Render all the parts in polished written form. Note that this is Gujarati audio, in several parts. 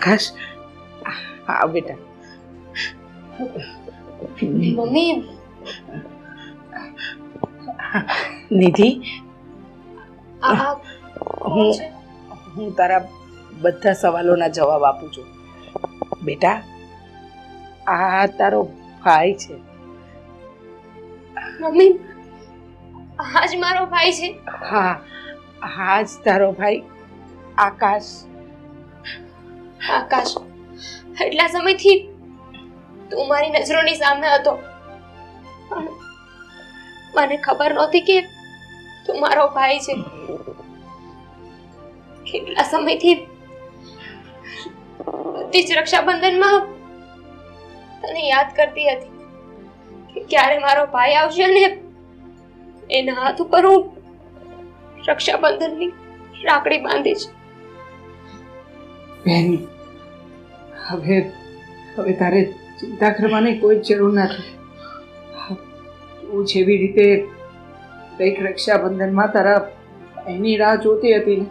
આકાશ, હા બેટા. મમ્મી, નિધિ, આ હું તારા બધા સવાલોના જવાબ આપું છું. બેટા, આ તારો ભાઈ છે. મમ્મી, આજ મારો ભાઈ છે? હા, આજ તારો ભાઈ આકાશ. આકાશ, એટલા સમયથી તું મારી નજરોની સામે હતો, પણ મને ખબર નહોતી કે તું મારો ભાઈ છે. કેટલા સમયથી બધી જ રક્ષાબંધનમાં તને યાદ કરતી હતી કે ક્યારે મારો ભાઈ આવશે અને એના હાથ ઉપર હું રક્ષાબંધનની રાખડી બાંધીશ. બેન, હવે તારે ચિંતા કરવાની કોઈ જરૂર નથી. તું જેવી રીતે દરેક રક્ષાબંધનમાં તારા એની રાહ જોતી હતી ને,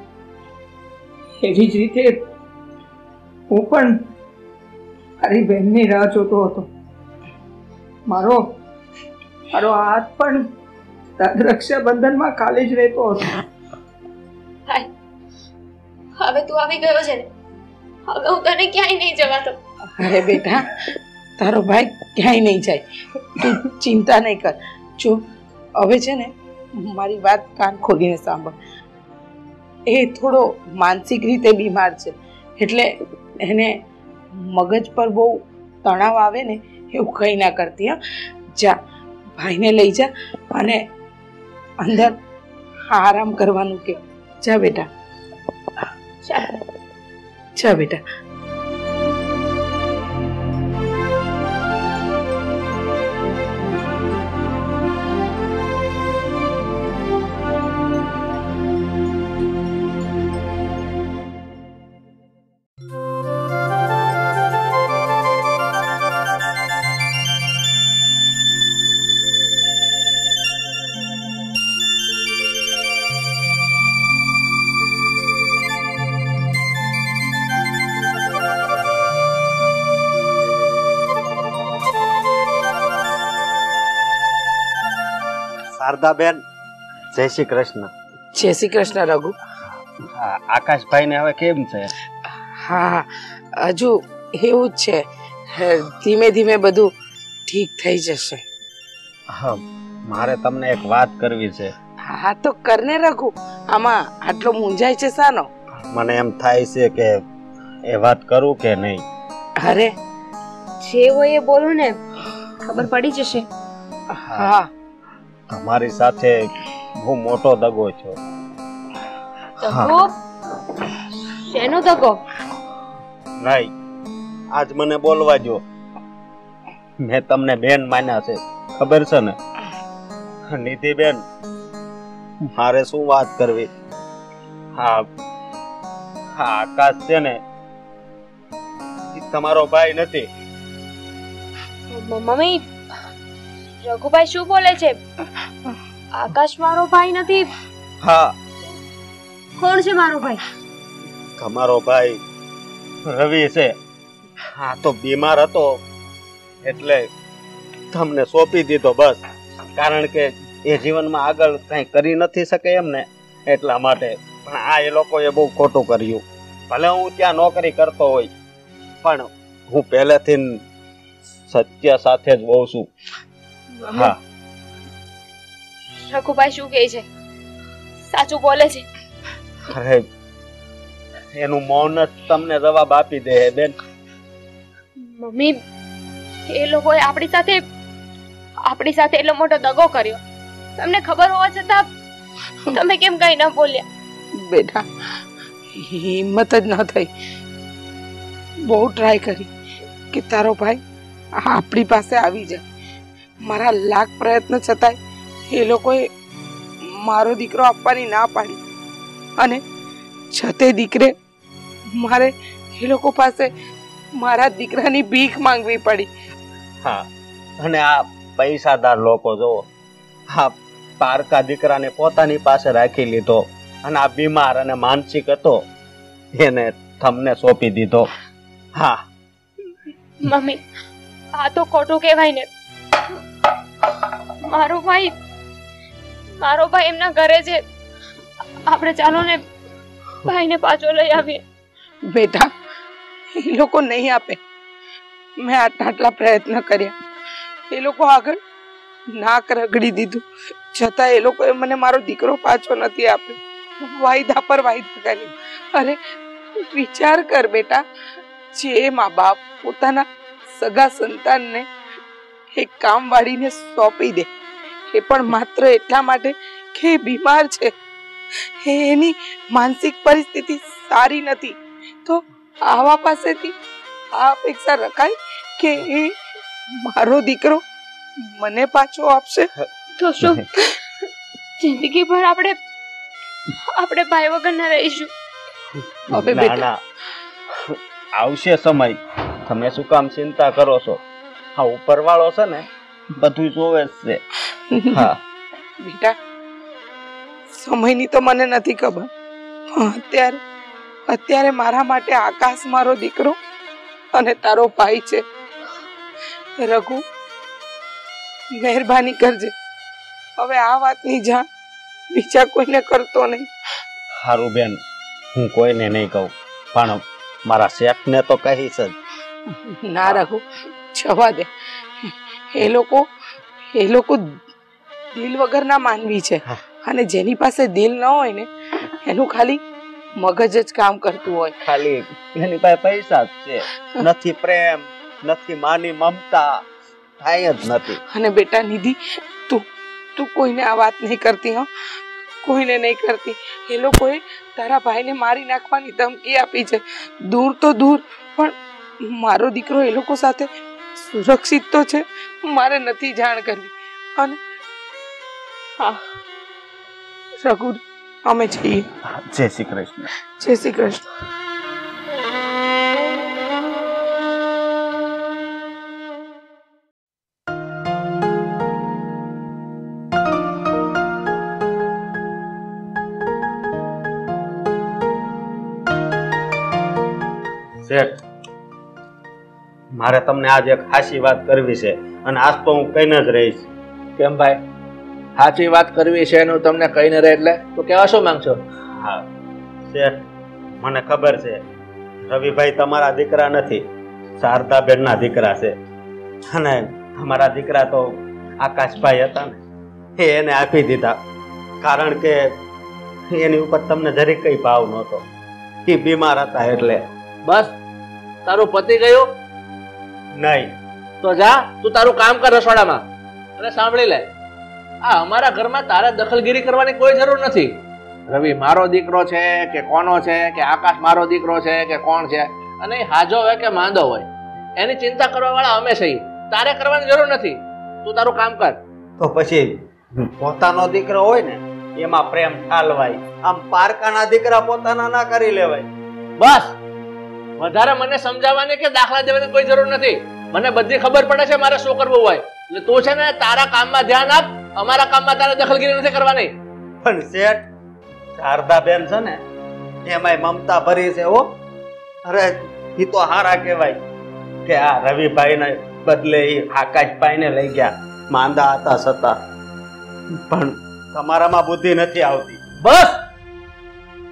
એવી જ રીતે હું પણ તારી બહેનની રાહ જોતો હતો. મારો હાથ પણ રક્ષાબંધનમાં ખાલી જ રહેતો હતો. હવે તું આવી ગયો છે ને, હવે હું તને ક્યાંય નહીં જવા દઉં. અરે બેટા, તારો ભાઈ ક્યાંય નહીં જાય, તું ચિંતા નહીં કર. જો હવે છે ને, મારી વાત કાન ખોલીને સાંભળ. એ થોડો માનસિક રીતે બીમાર છે, એટલે એને મગજ પર બહુ તણાવ આવે ને એવું કંઈ ના કરતી. હા, જા ભાઈને લઈ જા અને અંદર આરામ કરવાનું કે. જા બેટા, જા બેટા. શારદાબેન, જય શ્રી કૃષ્ણ. જય શ્રી કૃષ્ણ રઘુ. હા, આકાશભાઈને હવે કેમ છે? હા, હજુ એવું જ છે. ધીમે ધીમે બધું ઠીક થઈ જશે. હા, મારે તમને એક વાત કરવી છે. હા તો કરને રઘુ. આમાં આટલો મૂંઝાય છે સાનો? મને એમ થાય છે કે એ વાત કરું કે નહીં. અરે જે હોય એ બોલું ને, ખબર પડી જશે. હા, તમારી સાથે બહુ મોટો દગો છો. દગો? શેનો દગો? નહીં, આજ મને બોલવા જો. મેં તમને બેન માન્યા છે, ખબર છે ને? નિધિ બેન, મારે શું વાત કરવી. હા, આકાશ છે ને, તમારો ભાઈ નથી. મમ્મી, રઘુભાઈ શું બોલે છે? આકાશ મારો ભાઈ નથી? હા. કોણ છે મારો ભાઈ? તમારો ભાઈ રવિ છે. હા, તો બીમાર હતો એટલે તમને સોંપી દીધો બસ. કારણ કે એ જીવનમાં આગળ કંઈ કરી નથી શકે એમ ને, એટલા માટે. પણ આ એ લોકોએ બહુ ખોટું કર્યું. ભલે હું ત્યાં નોકરી કરતો હોય, પણ હું પહેલેથી સત્ય સાથે જ બહુ છું. હા. રઘુભાઈ શું કહે છે? સાચું બોલે છે? અરે, એનું મૌન જ તમને જવાબ આપી દે બેન. મમ્મી, એ લોકોએ આપણી સાથે એટલો મોટો દગો કર્યો. તમને ખબર હોવા છતાં તમે કેમ કઈ ન બોલ્યા? બેટા, હિંમત જ ન થઈ. બહુ ટ્રાય કરી કે તારો ભાઈ આપણી પાસે આવી જાય. મારા લાખ પ્રયત્ન છતાંય એ લોકોએ મારો દીકરો આપવાની ના પાડી, અને છતે દીકરે મારે એ લોકો પાસે મારા દીકરાની ભીખ માંગવી પડી. હા, અને આ પૈસાદાર લોકો જોવો, હા, પારકા દીકરાને પોતાની પાસે રાખી લીધો, અને આ બીમાર અને માનસિક હતો એને તમને સોંપી દીધો. હા મમ્મી આ તો ખોટું કહેવાય ને. મારો ભાઈ એમના ઘરે છે. આપણે ચાલો ને ભાઈને પાછો લઈ આવીએ. બેટા એ લોકો નહીં આપે. મેં આટલા પ્રયત્ન કર્યા, એ લોકો આગળ નાક રગડી દીધું, છતાં એ લોકોએ મને મારો દીકરો પાછો નથી આપ્યો. વાયદા પર વાયદા કરી. અરે વિચાર કર બેટા, જે મા બાપ પોતાના સગા સંતાનને એક કામવાળીને સોંપી દે, એ પણ માત્ર એટલા માટે કે એ બીમાર છે, એની માનસિક પરિસ્થિતિ સારી નથી, તો આવા પાસેથી આ અપેક્ષા રખાય કે એ મારો દીકરો મને પાછો આપશે? તો શું જિંદગી ભર આપણે ભાઈ વગર ના રહીશું? હવે બેટા આવશે સમય, તમે શું કામ ચિંતા કરો છો? હા, ઉપરવાળો છે ને બધું જોવે જ છે. હા બેટા, સમયની તો મને નથી ખબર. અત્યારે મારા માટે આકાશ મારો દીકરો અને તારો ભાઈ છે. રઘુ, મહેરબાની કરજે, હવે આ વાતની જાણ બીજા કોઈને કરતો નહીં. હારું બેન, હું કોઈને નહીં કહું, પણ મારા શેઠને તો કહીશ જ. ના રઘુ, જવા દે. એ લોકો દિલ વગરના માનવી છે, અને જેની પાસે દિલ ન હોય ને એનું ખાલી મગજ જ કામ કરતું હોય. ખાલી એની પાસે પૈસા જ છે, નથી પ્રેમ, નથી માની મમતા, કાંઈ જ નથી. અને બેટા નિધિ, તું કોઈને આ વાત નહીં કરતી, હો, કોઈને નહીં કરતી. એ લોકોએ તારા ભાઈને મારી નાખવાની ધમકી આપી છે. દૂર તો દૂર, પણ મારો દીકરો એ લોકો સાથે સુરક્ષિત તો છે. મારે નથી જાણ કરવી. અને હા રઘુ, અમે જઈએ. જય શ્રી કૃષ્ણ. જય શ્રી કૃષ્ણ. શેઠ, મારે તમને આજે એક ખાસી વાત કરવી છે, અને આજ તો હું કહીને જ રહીશ. કેમ ભાઈ, સાચી વાત કરવી છે એનું તમને કહીને રહે એટલે તો કેવા શું માંગશો? હા શેઠ, મને ખબર છે રવિભાઈ તમારા દીકરા નથી, શારદાબેનના દીકરા છે. અને તમારા દીકરા તો આકાશભાઈ હતા ને, એને આપી દીધા, કારણ કે એની ઉપર તમને જરી કઈ ભાવ નહોતો. એ બીમાર હતા એટલે. બસ તારું પતિ ગયું? નહીં. તો જા તું તારું કામ કર રસોડામાં. અને સાંભળી લે, આ અમારા ઘરમાં તારે દખલગીરી કરવાની કોઈ જરૂર નથી. રવિ મારો દીકરો છે કે કોનો છે, કે આકાશ મારો દીકરો છે કે કોણ છે, અને એ હાજો હોય કે માંદો હોય, એની ચિંતા કરવા વાળા અમે છીએ. તારે કરવાની જરૂર નથી. તું તારું કામ કર. તો પછી પોતાનો દીકરો હોય ને એમાં પ્રેમ ઠાલવાય, આમ પારકાના દીકરા પોતાના ના કરી લેવાય. બસ વધારે મને સમજાવવાની કે દાખલા દેવાની કોઈ જરૂર નથી. મને બધી ખબર પડે છે મારે શું કરવું હોય. એટલે તું છે ને તારા કામમાં ધ્યાન આપ, અમારા કામમાં તારે દખલગીરી નથી કરવાની. પણ શેઠ, શારદાબેન છે ને એમાંય મમતા ભરી છે હો. અરે એ તો હારા કહેવાય કે આ રવિભાઈ ને બદલે એ આકાશભાઈ ને લઈ ગયા. માંદા હતા છતાં પણ તમારામાં બુદ્ધિ નથી આવતી. બસ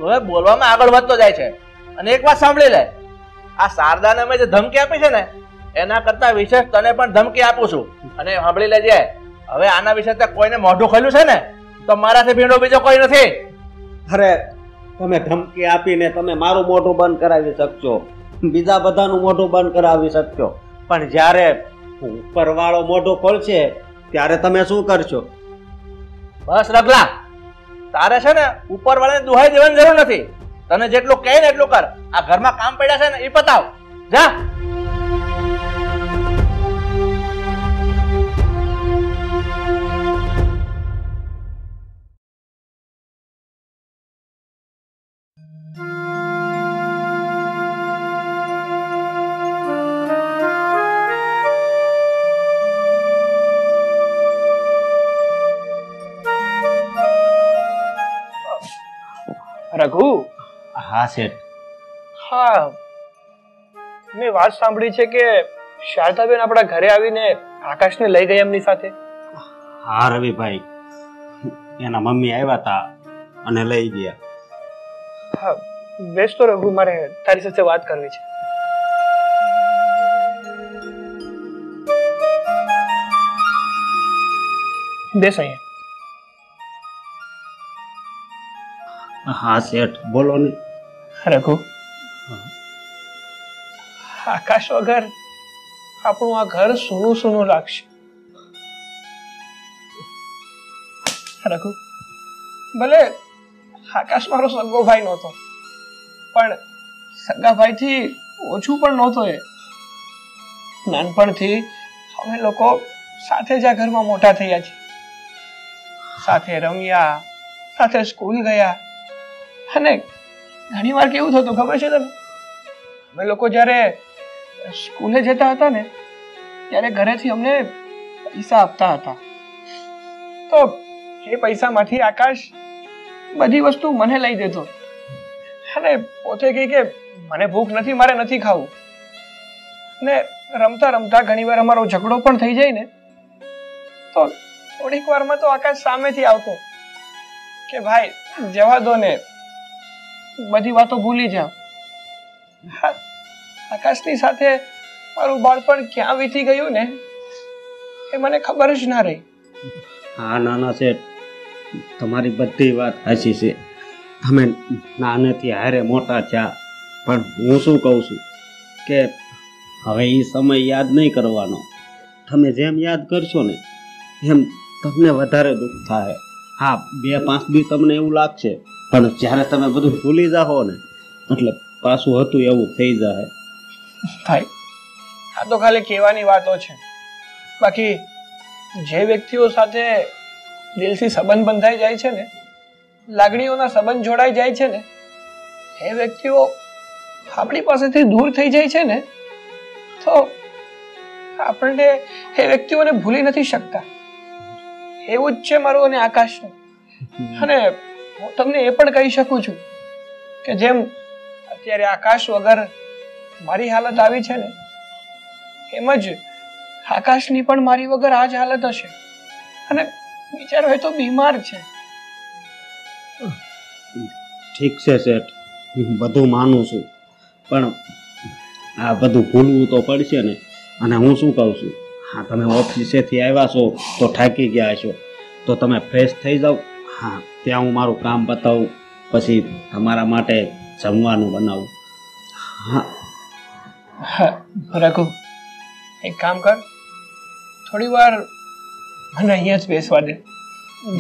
હવે બોલવામાં આગળ વધતો જાય છે. અને એક વાત સાંભળી લે, આ શારદાને મેં જે ધમકી આપી છે ને એના કરતા વિશેષ તને પણ ધમકી આપું છું. અને સાંભળી લેજે, હવે આના વિશે કોઈને મોઢું ખોલ્યું છે ને તો મારાથી ભીંડો બીજો કોઈ નથી. અરે તમે ધમકી આપીને તમે મારું મોઢું બંધ કરાવી શકશો, બીજા બધાનું મોઢું બંધ કરાવી શકશો, પણ જ્યારે ઉપરવાળો મોઢું ખોલશે ત્યારે તમે શું કરશો? બસ રગલા, તારે છે ને ઉપરવાળાને દુહાઈ દેવાની જરૂર નથી. તને જેટલું કહે ને એટલું કર. આ ઘરમાં કામ પડ્યા છે ને એ પતાવ. જા. રઘુ. હા શેઠ. હા, મેં વાત સાંભળી છે કે શારદાબેન આપણા ઘરે આવીને આકાશને લઈ ગયા એમની સાથે. હા રવિભાઈ, એના મમ્મી આવ્યા હતા અને લઈ ગયા. હા, બેસતો રઘુ, મારે તારી સાથે વાત કરવી છે. બેસ અહીંયા. હા શેઠ, બોલો ને. રઘુ, આકાશ વગર આપણું આ ઘર સૂનું સૂનું લાગશે. રઘુ, ભલે આકાશ મારો સગો ભાઈ નહોતો, પણ સગા ભાઈથી ઓછું પણ નહોતો. એ નાનપણથી અમે લોકો સાથે જ આ ઘરમાં મોટા થયા છીએ. સાથે રમ્યા, સાથે સ્કૂલ ગયા. અને ઘણી વાર કેવું થતું ખબર છે તમને? અમે લોકો જ્યારે સ્કૂલે જતા હતા ને, ત્યારે ઘરેથી અમને પૈસા આપતા હતા. તો એ પૈસામાંથી આકાશ બધી વસ્તુ મને લઈ દેતો અને પોતે કહે કે મને ભૂખ નથી, મારે નથી ખાવું. ને રમતા રમતા ઘણી વાર અમારો ઝઘડો પણ થઈ જાય ને, તો થોડીક વારમાં તો આકાશ સામેથી આવતો કે ભાઈ જવા દો ને, બધી વાતો ભૂલી જાઓ. આકાશની સાથે મારું બાળપણ ક્યાં વીતી ગયું ને એ મને ખબર જ ના રહી. હા નાના શેઠ, તમારી બધી વાત સાચી છે. તમે નાનેથી હારે મોટા થયા, પણ હું શું કહું છું કે હવે એ સમય યાદ નહીં કરવાનો. તમે જેમ યાદ કરશો ને એમ તમને વધારે દુઃખ થાય. હા, 2-5 દી તમને એવું લાગશે, પણ જ્યારે તમે બધું ભૂલી જાઓ ને એટલે પાછું હતું એવું થઈ જાય. ભાઈ, આ તો ખાલી કહેવાની વાતો છે. બાકી જે વ્યક્તિઓ સાથે દિલથી સંબંધ બંધાઈ જાય છે ને, લાગણીઓના સંબંધ જોડાઈ જાય છે ને, એ વ્યક્તિઓ આપણી પાસેથી દૂર થઈ જાય છે ને, તો આપણને એ વ્યક્તિઓને ભૂલી નથી શકતા. એવું જ છે મારું અને આકાશનું. અને હું તમને એ પણ કહી શકું છું કે જેમ અત્યારે આકાશ વગર મારી હાલત આવી છે ને, એમ જ આકાશની પણ મારી વગર આ જ હાલત હશે. અને બિચારો એ તો બીમાર છે. ઠીક છે શેઠ, બધું માનું છું, પણ આ બધું ભૂલવું તો પડશે ને. અને હું શું કહું છું, હા તમે ઓફિસેથી આવ્યા છો તો થાકી ગયા છો, તો તમે ફ્રેશ થઈ જાઓ. હા, ત્યાં હું મારું કામ બતાવું, પછી તમારા માટે જમવાનું બનાવું. હા હા રઘુ, એક કામ કર, થોડી વાર મને અહીંયા જ બેસવા દે.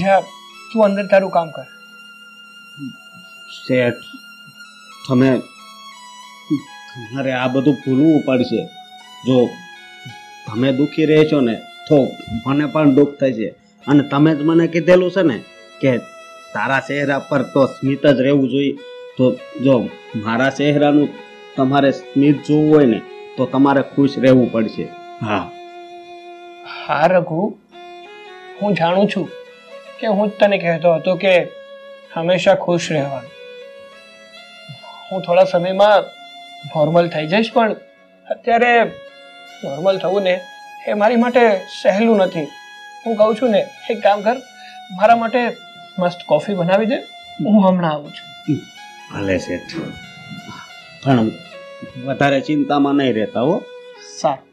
જા, તું અંદર તારું કામ કર. શેઠ, તમારે આ બધું ભૂલવું પડશે. જો તમે દુઃખી રહેશો ને તો મને પણ દુઃખ થશે. અને તમે જ મને કીધેલું છે ને કે તારા ચહેરા પર તો સ્મિત જ રહેવું જોઈએ. તો જો મારા ચહેરાનું તમારે સ્મિત જોવું હોય ને તો તમારે ખુશ રહેવું પડશે. હા હા રઘુ, હું જાણું છું કે હું જ તને કહેતો હતો કે હંમેશા ખુશ રહેવાનું. હું થોડા સમયમાં નોર્મલ થઈ જઈશ, પણ અત્યારે નોર્મલ થવું ને એ મારી માટે સહેલું નથી. હું કહું છું ને, એક કામ કર, મારા માટે મસ્ત કોફી બનાવી દે, હું હમણાં આવું છું. ભલે શેઠ, પણ વધારે ચિંતામાં નહીં રહેતા હો. સારું.